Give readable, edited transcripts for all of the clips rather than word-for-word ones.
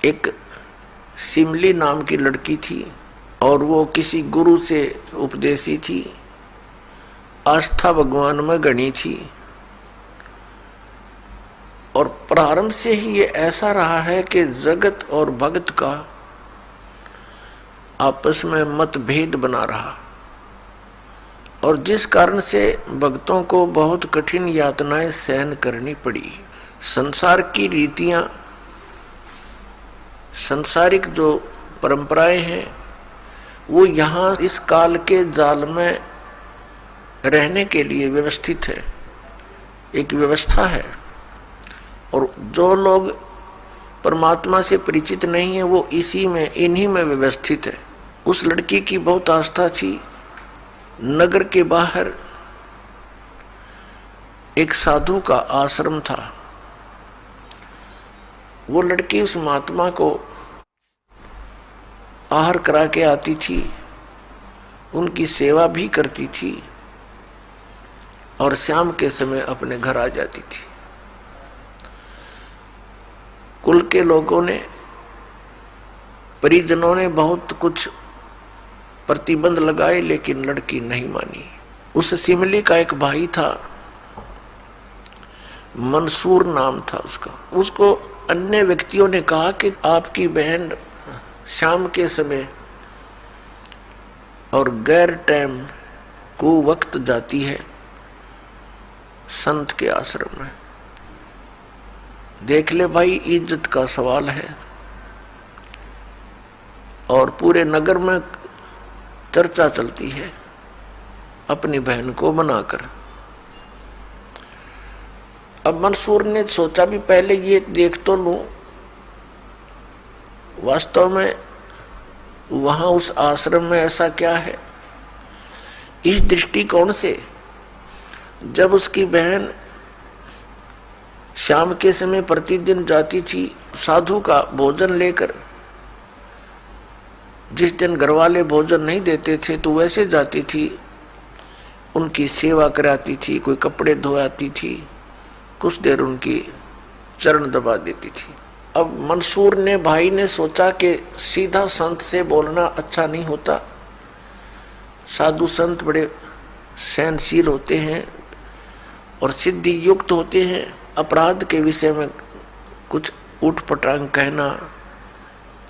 एक सिमली नाम की लड़की थी और वो किसी गुरु से उपदेशी थी, आस्था भगवान में गणी थी। और प्रारंभ से ही ये ऐसा रहा है कि जगत और भगत का आपस में मतभेद बना रहा, और जिस कारण से भक्तों को बहुत कठिन यातनाएं सहन करनी पड़ी। संसार की रीतियां, सांसारिक जो परंपराएं हैं, वो यहाँ इस काल के जाल में रहने के लिए व्यवस्थित है, एक व्यवस्था है। और जो लोग परमात्मा से परिचित नहीं है वो इन्हीं में व्यवस्थित है। उस लड़की की बहुत आस्था थी। नगर के बाहर एक साधु का आश्रम था। वो लड़की उस महात्मा को आहार करा के आती थी, उनकी सेवा भी करती थी और शाम के समय अपने घर आ जाती थी। कुल के लोगों ने, परिजनों ने बहुत कुछ प्रतिबंध लगाए, लेकिन लड़की नहीं मानी। उस सिमली का एक भाई था, मंसूर नाम था उसका। उसको अन्य व्यक्तियों ने कहा कि आपकी बहन शाम के समय और गैर टाइम को वक्त जाती है संत के आश्रम में। देख ले भाई, इज्जत का सवाल है और पूरे नगर में चर्चा चलती है अपनी बहन को बनाकर। अब मंसूर ने सोचा भी पहले ये देख तो लूं, वास्तव में वहां उस आश्रम में ऐसा क्या है। इस दृष्टिकोण से जब उसकी बहन शाम के समय प्रतिदिन जाती थी साधु का भोजन लेकर, जिस दिन घरवाले भोजन नहीं देते थे तो वैसे जाती थी, उनकी सेवा कराती थी, कोई कपड़े धोआती थी, कुछ देर उनकी चरण दबा देती थी। अब मंसूर ने, भाई ने सोचा कि सीधा संत से बोलना अच्छा नहीं होता। साधु संत बड़े सहनशील होते हैं और सिद्धि युक्त होते हैं। अपराध के विषय में कुछ उठपटांग कहना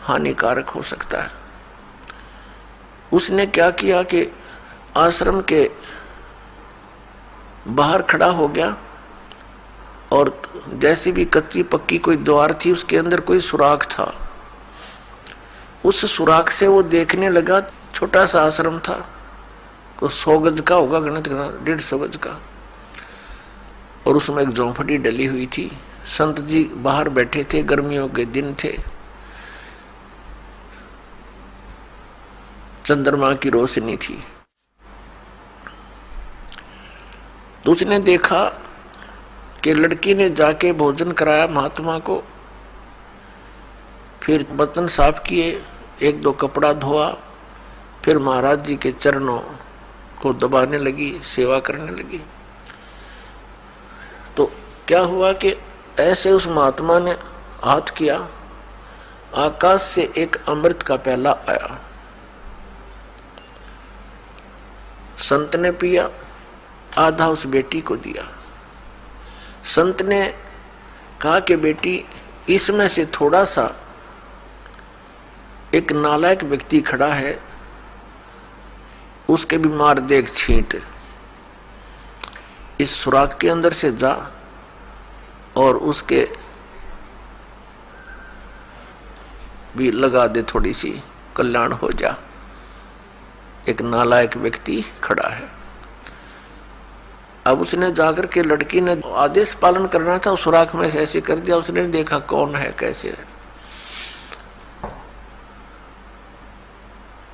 हानिकारक हो सकता है। उसने क्या किया कि आश्रम के बाहर खड़ा हो गया और जैसी भी कच्ची पक्की कोई द्वार थी उसके अंदर कोई सुराख था। उस सुराख से वो देखने लगा। छोटा सा आश्रम था, को 100 गज का होगा, गणित करना 150 गज का, और उसमें एक झोंपड़ी डली हुई थी। संत जी बाहर बैठे थे, गर्मियों के दिन थे, चंद्रमा की रोशनी थी। तो उसने देखा कि लड़की ने जाके भोजन कराया महात्मा को, फिर बर्तन साफ किए, 1-2 कपड़ा धोआ, फिर महाराज जी के चरणों को दबाने लगी, सेवा करने लगी। तो क्या हुआ कि ऐसे उस महात्मा ने हाथ किया, आकाश से एक अमृत का प्याला आया। संत ने पिया, आधा उस बेटी को दिया। संत ने कहा कि बेटी, इसमें से थोड़ा सा एक नालायक व्यक्ति खड़ा है, उसके भी मार देख छींट, इस सुराख के अंदर से जा और उसके भी लगा दे, थोड़ी सी कल्याण हो जा। एक नालायक व्यक्ति खड़ा है। अब उसने जाकर के, लड़की ने आदेश पालन करना था, सुराख में से ऐसे कर दिया। उसने देखा कौन है, कैसे है,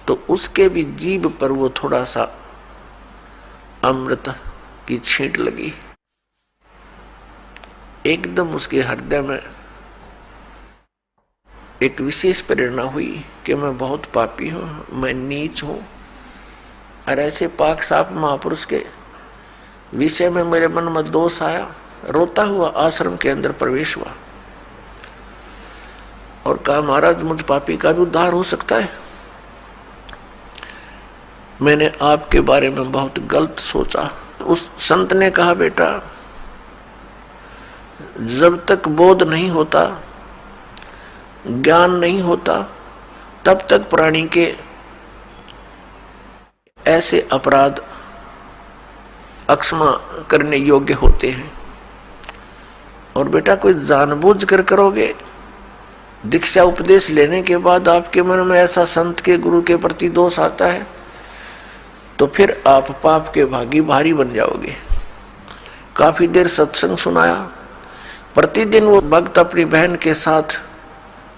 तो उसके भी जीभ पर वो थोड़ा सा अमृत की छींट लगी। एकदम उसके हृदय में एक विशेष प्रेरणा हुई कि मैं बहुत पापी हूं, मैं नीच हूं, और ऐसे पाक साफ महापुरुष के विषय में मेरे मन में दोष आया। रोता हुआ आश्रम के अंदर प्रवेश हुआ। और कहा महाराज मुझ पापी का भी उद्धार हो सकता है। मैंने आपके बारे में बहुत गलत सोचा। उस संत ने कहा बेटा जब तक बोध नहीं होता, ज्ञान नहीं होता, तब तक प्राणी के ऐसे अपराध अक्षमा करने योग्य होते हैं। और बेटा कोई जानबूझ कर करोगे, दीक्षा उपदेश लेने के बाद आपके मन में ऐसा संत के गुरु के प्रति दोष आता है तो फिर आप पाप के भागी भारी बन जाओगे। काफी देर सत्संग सुनाया। प्रतिदिन वो भक्त अपनी बहन के साथ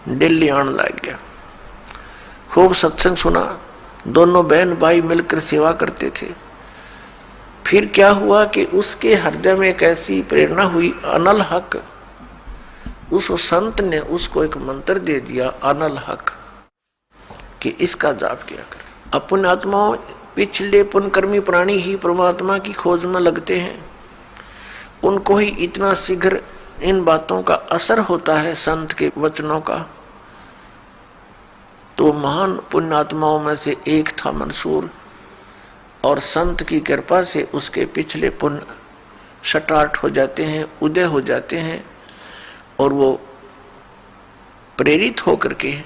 दिल्ली आने लग गया। खूब सत्संग सुना, दोनों बहन भाई मिलकर सेवा करते थे। फिर क्या हुआ कि उसके हृदय में एक ऐसी प्रेरणा हुई, अनल हक। उस संत ने उसको एक मंत्र दे दिया, अनल हक, कि इसका जाप किया कर। अपन आत्माओं पिछले पुण्यकर्मी प्राणी ही परमात्मा की खोज में लगते हैं, उनको ही इतना शीघ्र इन बातों का असर होता है संत के वचनों का। तो महान पुण्यात्माओं में से एक था मंसूर, और संत की कृपा से उसके पिछले पुण्य स्टार्ट हो जाते हैं, उदय हो जाते हैं, और वो प्रेरित होकर के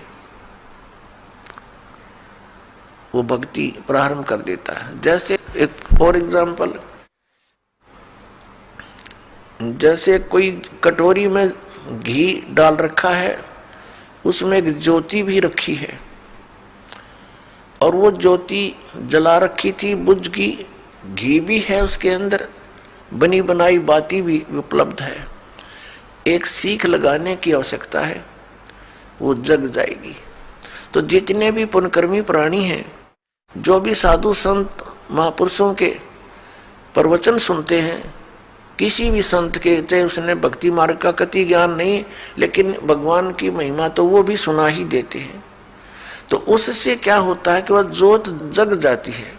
वो भक्ति प्रारंभ कर देता है। जैसे एक फॉर एग्जाम्पल, जैसे कोई कटोरी में घी डाल रखा है, उसमें एक ज्योति भी रखी है, और वो ज्योति जला रखी थी, बुझ गई, घी भी है उसके अंदर, बनी बनाई बाती भी उपलब्ध है। एक सीख लगाने की आवश्यकता है, वो जग जाएगी। तो जितने भी पुण्यकर्मी प्राणी हैं, जो भी साधु संत महापुरुषों के प्रवचन सुनते हैं, किसी भी संत के, चाहे उसने भक्ति मार्ग का कति ज्ञान नहीं, लेकिन भगवान की महिमा तो वो भी सुना ही देते हैं। तो उससे क्या होता है कि वह ज्योत जग जाती है।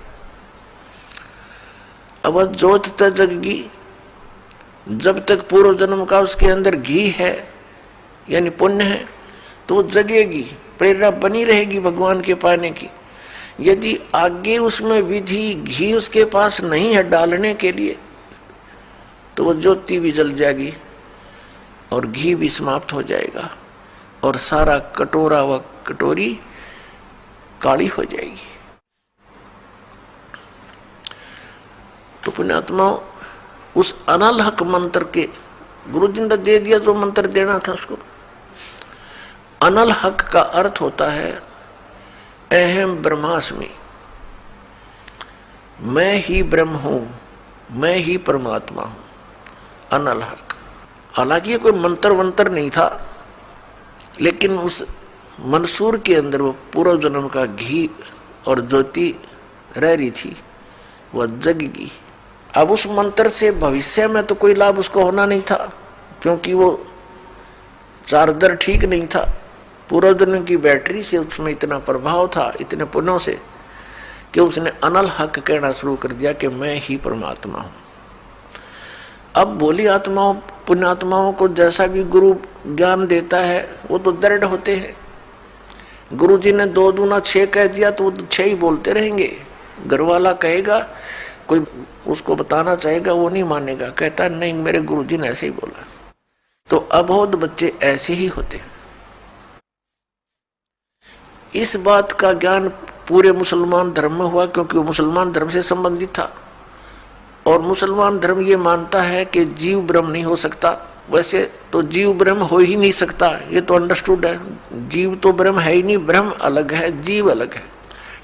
अब वह ज्योत तक जगगी, जब तक पूर्व जन्म का उसके अंदर घी है यानी पुण्य है, तो वो जगेगी, प्रेरणा बनी रहेगी भगवान के पाने की। यदि आगे उसमें विधि घी उसके पास नहीं है डालने के लिए, तो वो ज्योति भी जल जाएगी और घी भी समाप्त हो जाएगा, और सारा कटोरा व कटोरी काली हो जाएगी। तो पुण्यात्मा उस अनल हक मंत्र के गुरु जी ने दे दिया, जो मंत्र देना था उसको। अनल हक का अर्थ होता है अहम ब्रह्मास्मि, मैं ही ब्रह्म हूं, मैं ही परमात्मा हूं, अनल हक। हालांकि ये कोई मंत्र वंत्र नहीं था, लेकिन उस मंसूर के अंदर वो पूर्व जन्म का घी और ज्योति रह रही थी, वह जगगी। अब उस मंत्र से भविष्य में तो कोई लाभ उसको होना नहीं था, क्योंकि वो चार्जर ठीक नहीं था। पूर्व जन्म की बैटरी से उसमें इतना प्रभाव था, इतने पुण्यों से, कि उसने अनल हक कहना शुरू कर दिया कि मैं ही परमात्मा हूं। अब भोली आत्माओं पुण्यात्माओं को जैसा भी गुरु ज्ञान देता है, वो तो दृढ़ होते हैं। गुरु जी ने 2 दूना 6 कह दिया तो वो 6 ही बोलते रहेंगे। घर वाला कहेगा, कोई उसको बताना चाहेगा, वो नहीं मानेगा, कहता नहीं मेरे गुरु जी ने ऐसे ही बोला। तो अबोध बच्चे ऐसे ही होते हैं। इस बात का ज्ञान पूरे मुसलमान धर्म में हुआ, क्योंकि वो मुसलमान धर्म से संबंधित था, और मुसलमान धर्म ये मानता है कि जीव ब्रह्म नहीं हो सकता। वैसे तो जीव ब्रह्म हो ही नहीं सकता, ये तो अंडरस्टूड है। जीव तो ब्रह्म है ही नहीं, ब्रह्म अलग है, जीव अलग है।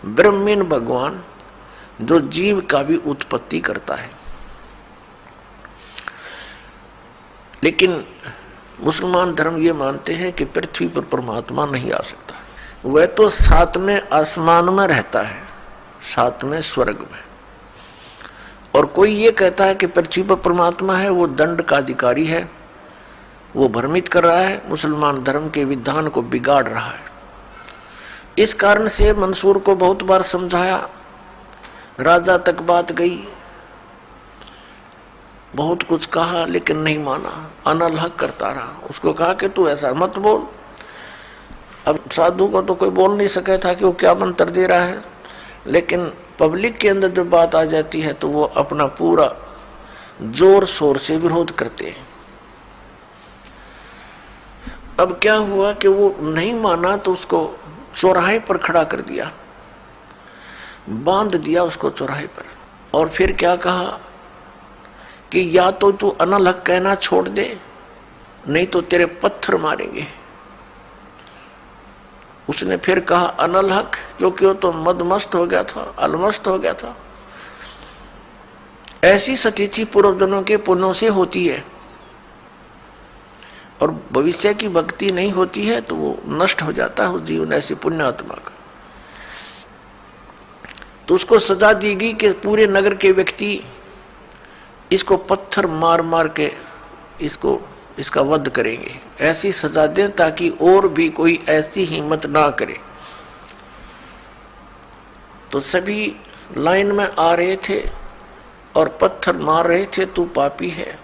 ब्रह्म मीन भगवान, जो जीव का भी उत्पत्ति करता है। लेकिन मुसलमान धर्म ये मानते हैं कि पृथ्वी पर परमात्मा नहीं आ सकता। वह तो 7वें आसमान में रहता है, 7वें स्वर्ग में। और कोई ये कहता है कि पृथ्वी पर परमात्मा है, वो दंड का अधिकारी है, वो भ्रमित कर रहा है, मुसलमान धर्म के विधान को बिगाड़ रहा है। इस कारण से मंसूर को बहुत बार समझाया, राजा तक बात गई, बहुत कुछ कहा, लेकिन नहीं माना, अनल हक करता रहा। उसको कहा कि तू ऐसा मत बोल, अब साधु को तो कोई बोल नहीं सके था कि वो क्या मंत्र दे रहा है, लेकिन पब्लिक के अंदर जो बात आ जाती है तो वो अपना पूरा जोर शोर से विरोध करते हैं। अब क्या हुआ कि वो नहीं माना तो उसको चौराहे पर खड़ा कर दिया, बांध दिया उसको चौराहे पर, और फिर क्या कहा कि या तो तू अनल हक कहना छोड़ दे, नहीं तो तेरे पत्थर मारेंगे। उसने फिर कहा अनल हक, क्योंकि वो तो मदमस्त हो गया था, अलमस्त हो गया था। ऐसी स्थिति पूर्वजनों के पुण्यों से होती है, और भविष्य की भक्ति नहीं होती है तो वो नष्ट हो जाता है उस जीवन ऐसी पुण्य आत्मा का। तो उसको सजा दी गई कि पूरे नगर के व्यक्ति इसको पत्थर मार मार के इसका वध करेंगे, ऐसी सजा दें ताकि और भी कोई ऐसी हिम्मत ना करे। तो सभी लाइन में आ रहे थे और पत्थर मार रहे थे, तू पापी है,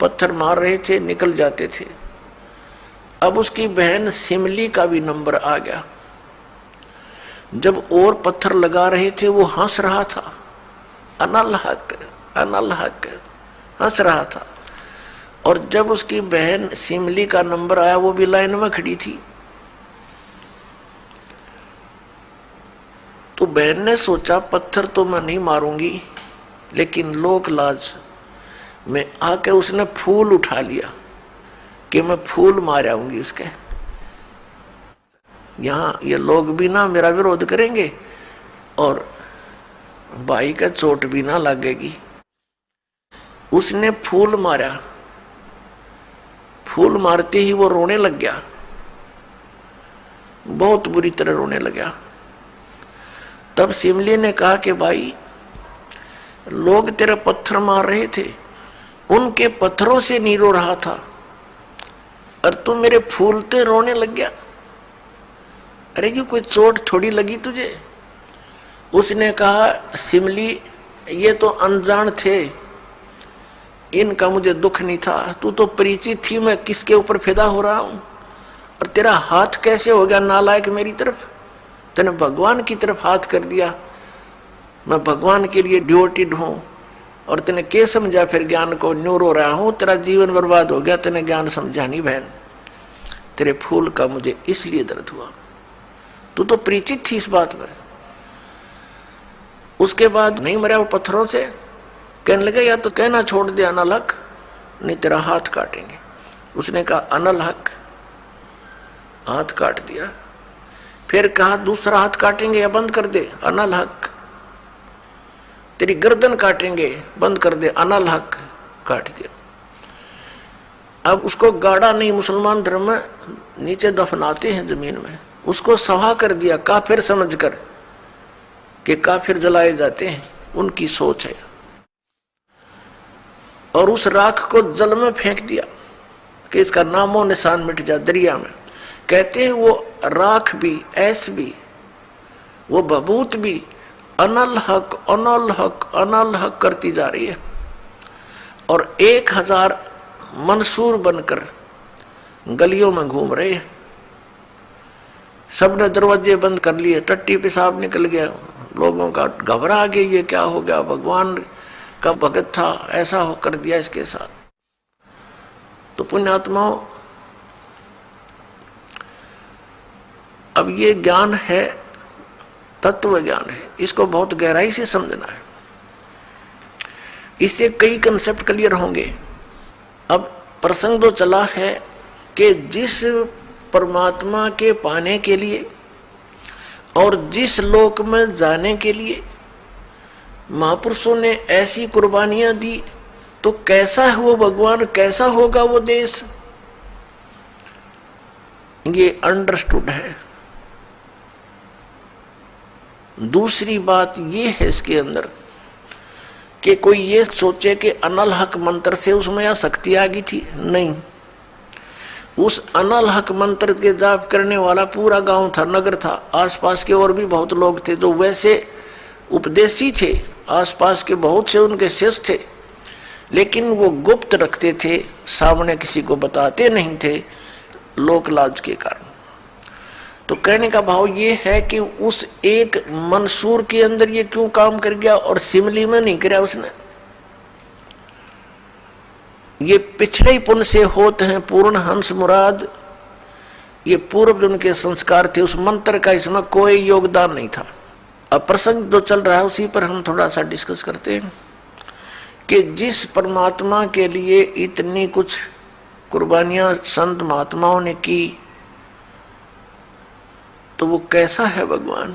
पत्थर मार रहे थे, निकल जाते थे। अब उसकी बहन सिमली का भी नंबर आ गया। जब और पत्थर लगा रहे थे वो हंस रहा था, अनल हक अनल हक हंस रहा था। और जब उसकी बहन सिमली का नंबर आया वो भी लाइन में खड़ी थी, तो बहन ने सोचा पत्थर तो मैं नहीं मारूंगी, लेकिन लोक लाज में आके उसने फूल उठा लिया कि मैं फूल मार आऊंगी उसके, यहाँ ये लोग भी ना मेरा विरोध करेंगे और भाई का चोट भी ना लगेगी। उसने फूल मारा, फूल मारते ही वो रोने लग गया, बहुत बुरी तरह रोने लगा। तब सिमली ने कहा कि भाई लोग तेरे पत्थर मार रहे थे, उनके पत्थरों से नहीं रो रहा था और तू मेरे फूलते रोने लग गया। अरे ये कोई चोट थोड़ी लगी तुझे? उसने कहा सिमली ये तो अनजान थे, इनका मुझे दुख नहीं था, तू तो परिचित थी मैं किसके ऊपर फिदा हो रहा हूं, और तेरा हाथ कैसे हो गया नालायक मेरी तरफ? तूने भगवान की तरफ हाथ कर दिया, मैं भगवान के लिए डिवोटेड हूं, और तूने क्या समझा फिर ज्ञान को? न्यू रो रहा हूं, तेरा जीवन बर्बाद हो गया, तूने ज्ञान समझा नहीं बहन, तेरे फूल का मुझे इसलिए दर्द हुआ, तू तो परिचित थी इस बात में। उसके बाद नहीं मरा वो पत्थरों से, कहने लगे या तो कहना छोड़ दे अनल हक, नहीं तेरा हाथ काटेंगे। उसने कहा अनल हक, हाथ काट दिया। फिर कहा दूसरा हाथ काटेंगे या बंद कर दे, अनल हक। तेरी गर्दन काटेंगे, बंद कर दे, अनल हक, काट दिया। अब उसको गाड़ा नहीं, मुसलमान धर्म में नीचे दफनाते हैं जमीन में, उसको सवा कर दिया काफिर समझकर कि काफिर जलाए जाते हैं, उनकी सोच है। और उस राख को जल में फेंक दिया कि इसका नामो निशान मिट जाए दरिया में। कहते हैं वो राख भी, ऐस भी, वो बबूत भी अनल हक अनल हक अनल हक करती जा रही है। और 1000 मंसूर बनकर गलियों में घूम रहे हैं, सबने दरवाजे बंद कर लिए, टट्टी पेशाब निकल गया, लोगों का घबरा गए, ये क्या हो गया, भगवान का भगत था, ऐसा हो कर दिया इसके साथ। तो पुण्यात्माओं, अब ये ज्ञान है, तत्व ज्ञान है, इसको बहुत गहराई से समझना है, इससे कई कंसेप्ट क्लियर होंगे। अब प्रसंग तो चला है कि जिस परमात्मा के पाने के लिए और जिस लोक में जाने के लिए महापुरुषों ने ऐसी कुर्बानियां दी, तो कैसा है वो भगवान, कैसा होगा वो देश, ये अंडरस्टूड है। दूसरी बात ये है इसके अंदर कि कोई ये सोचे कि अनल हक मंत्र से उसमें या शक्ति आ गई थी, नहीं। उस अनल हक मंत्र के जाप करने वाला पूरा गांव था, नगर था, आसपास के और भी बहुत लोग थे जो वैसे उपदेशी थे, आसपास के बहुत से उनके शिष्य थे, लेकिन वो गुप्त रखते थे, सामने किसी को बताते नहीं थे, लोक लाज के कारण। तो कहने का भाव ये है कि उस एक मंसूर के अंदर ये क्यों काम कर गया और सिमली में नहीं किया उसने। ये पिछले ही पुण्य से होते हैं पूर्ण हंस मुराद, ये पूर्व जन्म के संस्कार थे, उस मंत्र का इसमें कोई योगदान नहीं था। अब प्रसंग जो चल रहा है उसी पर हम थोड़ा सा डिस्कस करते हैं कि जिस परमात्मा के लिए इतनी कुछ कुर्बानियां संत महात्माओं ने की, तो वो कैसा है भगवान।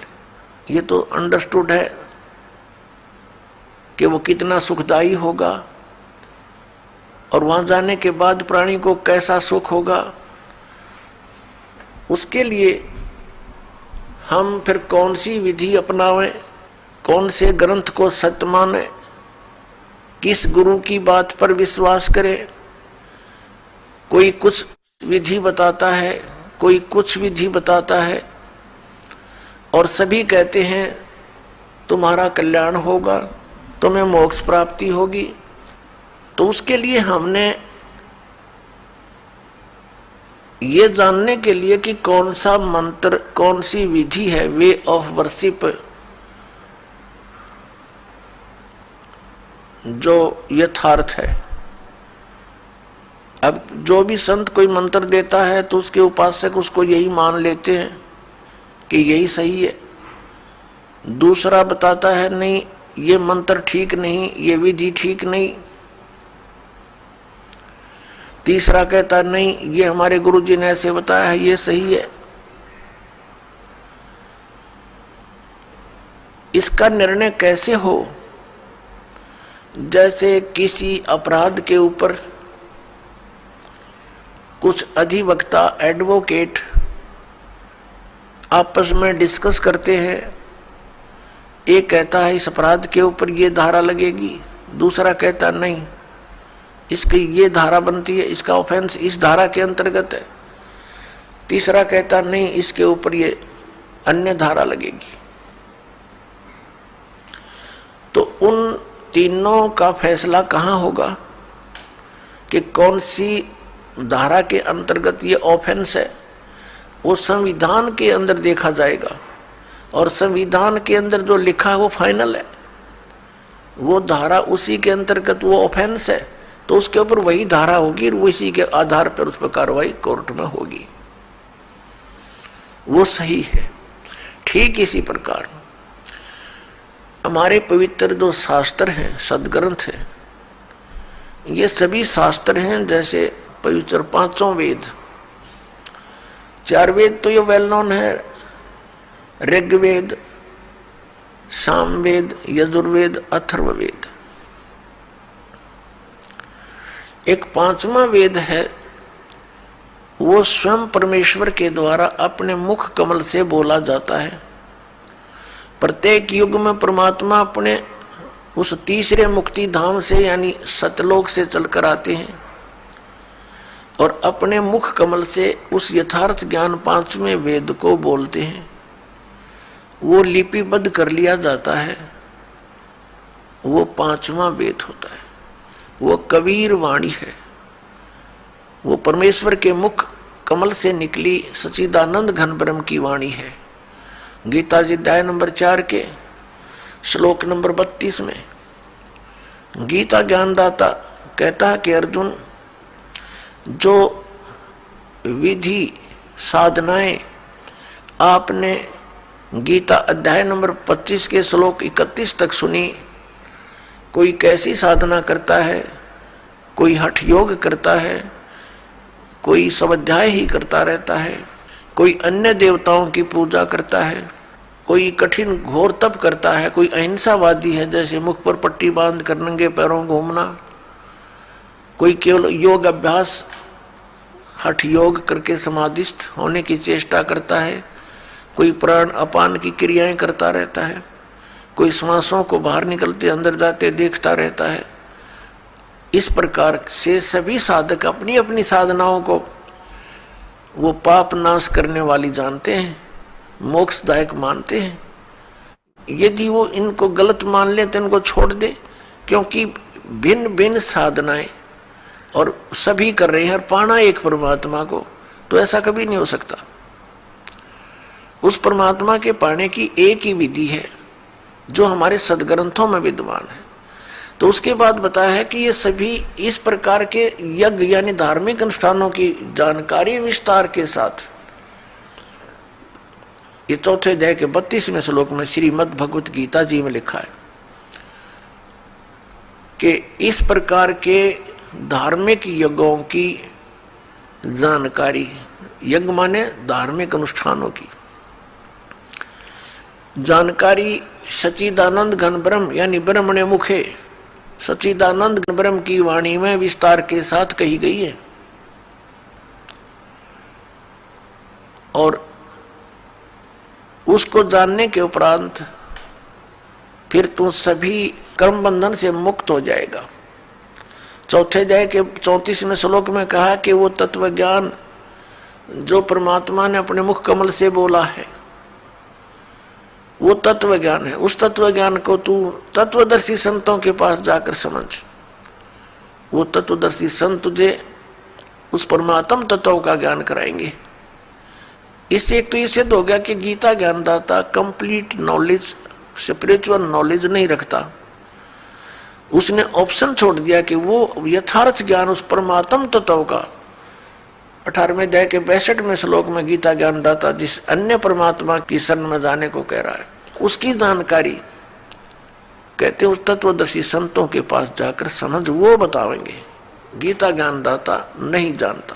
ये तो अंडरस्टूड है कि वो कितना सुखदाई होगा, और वहां जाने के बाद प्राणी को कैसा सुख होगा। उसके लिए हम फिर कौन सी विधि अपनावें, कौन से ग्रंथ को सत्य माने, किस गुरु की बात पर विश्वास करें। कोई कुछ विधि बताता है, कोई कुछ विधि बताता है, और सभी कहते हैं तुम्हारा कल्याण होगा, तुम्हें मोक्ष प्राप्ति होगी। तो उसके लिए हमने ये जानने के लिए कि कौन सा मंत्र, कौन सी विधि है, वे ऑफ वर्शिप जो यथार्थ है। अब जो भी संत कोई मंत्र देता है तो उसके उपासक उसको यही मान लेते हैं कि यही सही है। दूसरा बताता है नहीं ये मंत्र ठीक नहीं, ये विधि ठीक नहीं। तीसरा कहता नहीं ये हमारे गुरुजी ने ऐसे बताया है, ये सही है। इसका निर्णय कैसे हो? जैसे किसी अपराध के ऊपर कुछ अधिवक्ता, एडवोकेट आपस में डिस्कस करते हैं। एक कहता है इस अपराध के ऊपर ये धारा लगेगी, दूसरा कहता नहीं इसकी ये धारा बनती है, इसका ऑफेंस इस धारा के अंतर्गत है, तीसरा कहता नहीं इसके ऊपर ये अन्य धारा लगेगी। तो उन तीनों का फैसला कहाँ होगा कि कौन सी धारा के अंतर्गत ये ऑफेंस है? वो संविधान के अंदर देखा जाएगा, और संविधान के अंदर जो लिखा है वो फाइनल है। वो धारा उसी के अंतर्गत वो ऑफेंस है, तो उसके ऊपर वही धारा होगी और उसी के आधार पर उस पर कार्रवाई कोर्ट में होगी। वो सही है। ठीक इसी प्रकार हमारे पवित्र जो शास्त्र हैं, सदग्रंथ हैं, ये सभी शास्त्र हैं जैसे पवित्र पांचों वेद। चार वेद तो ये वेल नोन है, ऋग्वेद, सामवेद, यजुर्वेद, अथर्ववेद। एक पांचवा वेद है, वो स्वयं परमेश्वर के द्वारा अपने मुख कमल से बोला जाता है। प्रत्येक युग में परमात्मा अपने उस तीसरे मुक्ति धाम से यानी सतलोक से चलकर आते हैं और अपने मुख कमल से उस यथार्थ ज्ञान पांचवें वेद को बोलते हैं। वो लिपिबद्ध कर लिया जाता है, वो पांचवा वेद होता है। वो कबीर वाणी है, वो परमेश्वर के मुख कमल से निकली सच्चिदानंद घन ब्रह्म की वाणी है। गीता जी अध्याय नंबर 4 के श्लोक नंबर 32 में गीता ज्ञानदाता कहता है कि अर्जुन, जो विधि साधनाएं आपने गीता अध्याय नंबर 25 के श्लोक 31 तक सुनी, कोई कैसी साधना करता है, कोई हठ योग करता है, कोई स्वाध्याय ही करता रहता है, कोई अन्य देवताओं की पूजा करता है, कोई कठिन घोर तप करता है, कोई अहिंसावादी है जैसे मुख पर पट्टी बांध कर नंगे पैरों घूमना, कोई केवल योग अभ्यास हठ योग करके समाधिस्थ होने की चेष्टा करता है, कोई प्राण अपान की क्रियाएं करता रहता है, कोई श्वासों को बाहर निकलते अंदर जाते देखता रहता है। इस प्रकार से सभी साधक अपनी अपनी साधनाओं को वो पाप नाश करने वाली जानते हैं, मोक्षदायक मानते हैं। यदि वो इनको गलत मान ले तो इनको छोड़ दे, क्योंकि भिन्न भिन्न साधनाएं और सभी कर रहे हैं और पाना एक परमात्मा को, तो ऐसा कभी नहीं हो सकता। उस परमात्मा के पाने की एक ही विधि है जो हमारे सदग्रंथों में विद्यमान है। तो उसके बाद बताया है कि ये सभी इस प्रकार के यज्ञ यानी धार्मिक अनुष्ठानों की जानकारी विस्तार के साथ, ये चौथे अध्याय के 32वें श्लोक में श्रीमद् भगवत गीता जी में लिखा है कि इस प्रकार के धार्मिक यज्ञों की जानकारी, यज्ञ माने धार्मिक अनुष्ठानों की जानकारी सच्चिदानंद घन ब्रह्म यानी ब्रह्मणे मुखे सच्चिदानंद घन ब्रह्म की वाणी में विस्तार के साथ कही गई है। और उसको जानने के उपरांत फिर तू सभी कर्म बंधन से मुक्त हो जाएगा। चौथे अध्याय के 34वें श्लोक में कहा कि वो तत्व ज्ञान जो परमात्मा ने अपने मुख कमल से बोला है वो तत्व ज्ञान है। उस तत्व ज्ञान को तू तत्वदर्शी संतों के पास जाकर समझ। वो तत्वदर्शी संत तुझे उस परमात्म तत्व का ज्ञान कराएंगे। इससे एक तो ये सिद्ध हो गया कि गीता ज्ञानदाता कंप्लीट नॉलेज, स्पिरिचुअल नॉलेज नहीं रखता। उसने ऑप्शन छोड़ दिया कि वो यथार्थ ज्ञान उस परमात्म तत्व का 18वें अध्याय के 62वें श्लोक में गीता ज्ञानदाता जिस अन्य परमात्मा की शरण में जाने को कह रहा है, उसकी जानकारी कहते हैं उस तत्वदर्शी संतों के पास जाकर समझ, वो बतावेंगे। गीता ज्ञानदाता नहीं जानता।